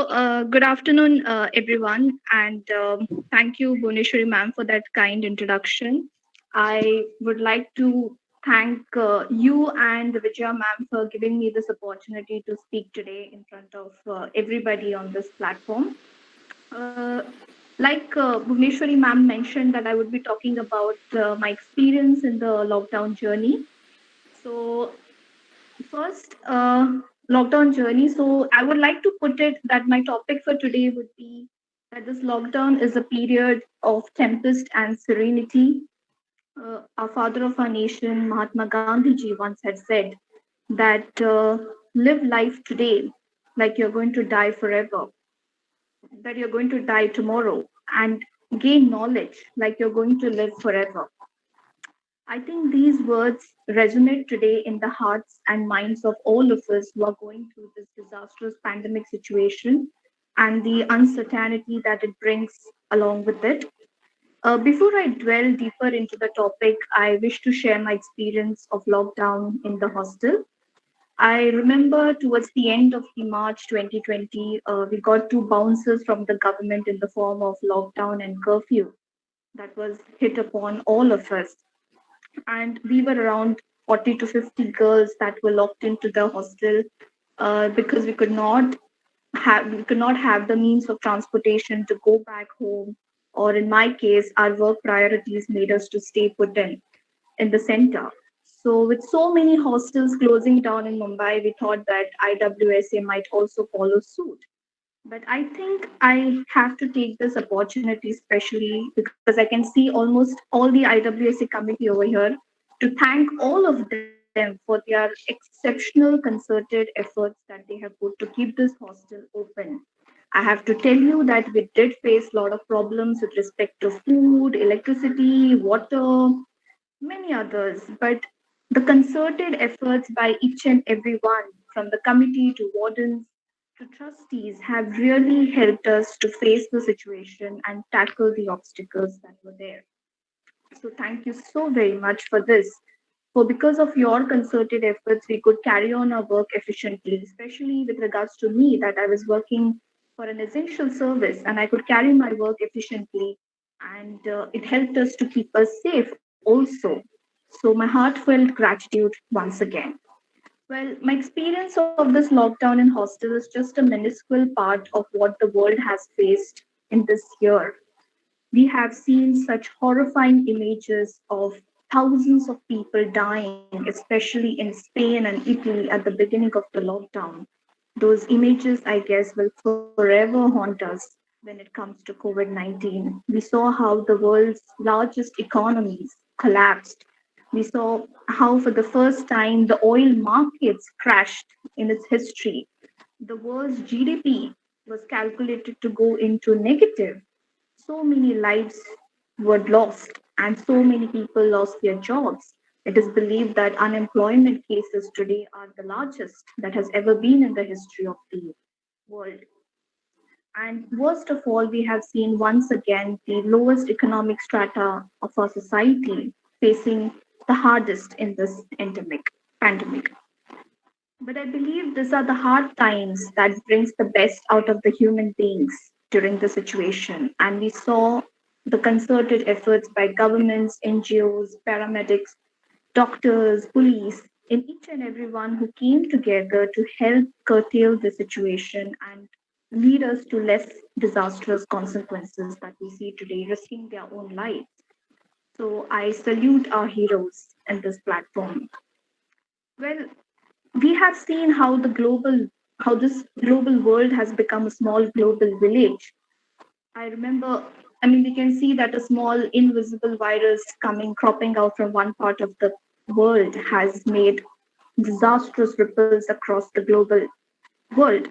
Good afternoon, everyone, and thank you, Bhuneshwari ma'am, for that kind introduction. I would like to thank you and Vijaya ma'am for giving me this opportunity to speak today in front of everybody on this platform. Uh, like Bhuvneshwari ma'am mentioned, that I would be talking about my experience in the lockdown journey. So, first, lockdown journey. So, I would like to put it that my topic for today would be that this lockdown is a period of tempest and serenity. Our father of our nation, Mahatma Gandhi ji, once had said that live life today like you're going to die forever, that you're going to die tomorrow, and gain knowledge like you're going to live forever. I think these words resonate today in the hearts and minds of all of us who are going through this disastrous pandemic situation and the uncertainty that it brings along with it. Before I dwell deeper into the topic, I wish to share my experience of lockdown in the hostel. I remember towards the end of the March 2020, we got two bounces from the government in the form of lockdown and curfew that was hit upon all of us. And we were around 40 to 50 girls that were locked into the hostel because we could not have the means of transportation to go back home, or in my case, our work priorities made us to stay put in the center. So, with so many hostels closing down in Mumbai, we thought that IWSA might also follow suit. But I think I have to take this opportunity, especially because I can see almost all the IWSA committee over here, to thank all of them for their exceptional concerted efforts that they have put to keep this hostel open. I have to tell you that we did face a lot of problems with respect to food, electricity, water, many others, but the concerted efforts by each and every one, from the committee to wardens to trustees, have really helped us to face the situation and tackle the obstacles that were there. So, thank you so very much for this. For because of your concerted efforts, we could carry on our work efficiently, especially with regards to me, that I was working for an essential service and I could carry my work efficiently. And it helped us to keep us safe also. So, my heartfelt gratitude once again. Well, my experience of this lockdown in hostel is just a minuscule part of what the world has faced in this year. We have seen such horrifying images of thousands of people dying, especially in Spain and Italy at the beginning of the lockdown. Those images, I guess, will forever haunt us when it comes to COVID 19. We saw how the world's largest economies collapsed. We saw how, for the first time, the oil markets crashed in its history. The world's GDP was calculated to go into negative. So many lives were lost, and so many people lost their jobs. It is believed that unemployment cases today are the largest that has ever been in the history of the world. And worst of all, we have seen once again the lowest economic strata of our society facing the hardest in this pandemic. But I believe these are the hard times that brings the best out of the human beings during the situation. And we saw the concerted efforts by governments, NGOs, paramedics, doctors, police, in each and every one who came together to help curtail the situation and lead us to less disastrous consequences that we see today, risking their own lives. So I salute our heroes in this platform. Well, we have seen how this global world has become a small global village. I remember, I mean, we can see that a small invisible virus cropping out from one part of the world has made disastrous ripples across the global world.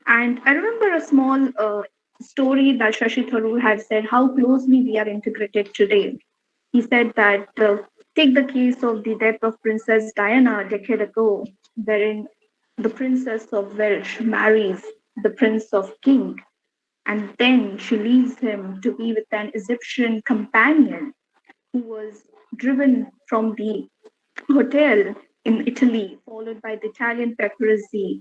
And I remember a small story that Shashi Tharoor had said how closely we are integrated today. He said that take the case of the death of Princess Diana a decade ago, wherein the Princess of Welsh marries the Prince of King, and then she leaves him to be with an Egyptian companion who was driven from the hotel in Italy, followed by the Italian paparazzi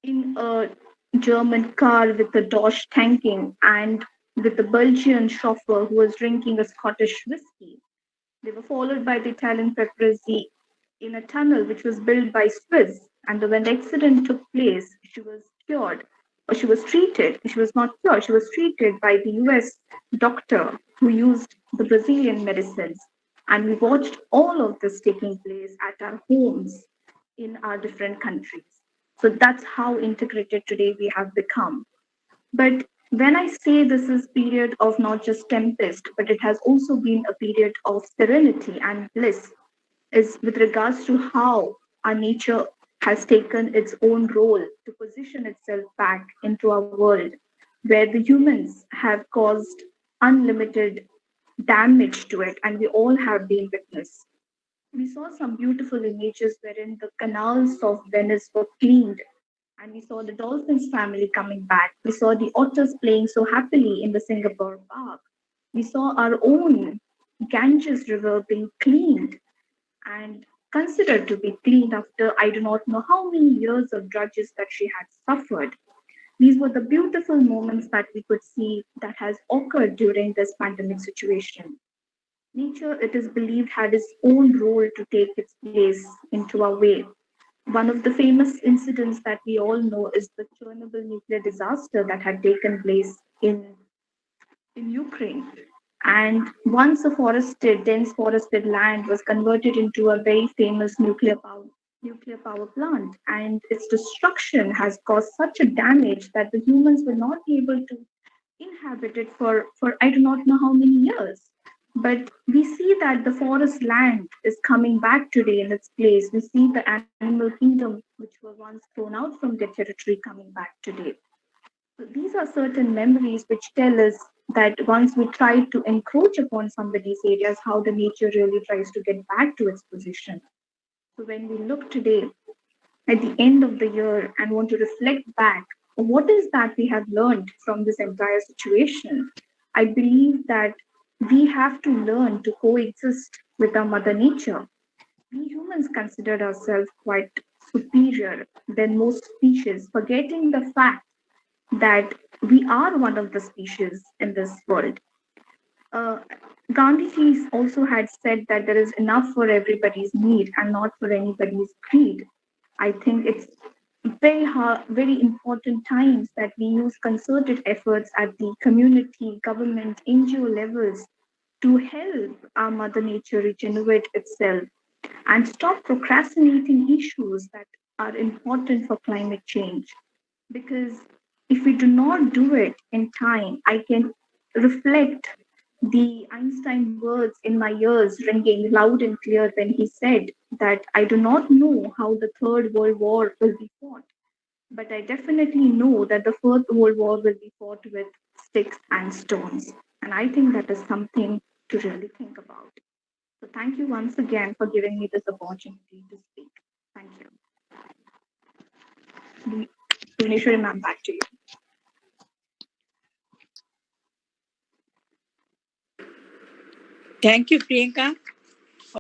in a German car with a Dodge tanking and with the Belgian chauffeur who was drinking a Scottish whiskey. They were followed by the Italian paparazzi in a tunnel which was built by Swiss. And when the accident took place, she was cured, or she was treated. She was not cured, she was treated by the US doctor who used the Brazilian medicines. And we watched all of this taking place at our homes in our different countries. So that's how integrated today we have become. But when I say this is period of not just tempest, but it has also been a period of serenity and bliss, is with regards to how our nature has taken its own role to position itself back into our world, where the humans have caused unlimited damage to it, and we all have been witness. We saw some beautiful images wherein the canals of Venice were cleaned, and we saw the dolphins family coming back. We saw the otters playing so happily in the Singapore park. We saw our own Ganges River being cleaned and considered to be cleaned after I do not know how many years of drudges that she had suffered. These were the beautiful moments that we could see that has occurred during this pandemic situation. Nature, it is believed, had its own role to take its place into our way. One of the famous incidents that we all know is the Chernobyl nuclear disaster that had taken place in Ukraine. And once a forested, dense forested land was converted into a very famous nuclear power plant, and its destruction has caused such a damage that the humans will not be able to inhabit it for I do not know how many years. But we see that the forest land is coming back today in its place. We see the animal kingdom, which were once thrown out from their territory, coming back today. So these are certain memories which tell us that once we try to encroach upon somebody's areas, how the nature really tries to get back to its position. So when we look today at the end of the year and want to reflect back, what is that we have learned from this entire situation? I believe that we have to learn to coexist with our mother nature. We humans considered ourselves quite superior than most species, forgetting the fact that we are one of the species in this world. Uh, Gandhiji also had said that there is enough for everybody's need and not for anybody's greed. I think it's very important times that we use concerted efforts at the community, government, NGO levels to help our Mother Nature regenerate itself and stop procrastinating issues that are important for climate change. Because if we do not do it in time, I can reflect the Einstein words in my ears ringing loud and clear when he said that I do not know how the Third World War will be fought, but I definitely know that the Fourth World War will be fought with sticks and stones. And I think that is something to really think about. So thank you once again for giving me this opportunity to speak. Thank you. Bhuvaneshwari ma'am, back to you. Thank you, Priyanka.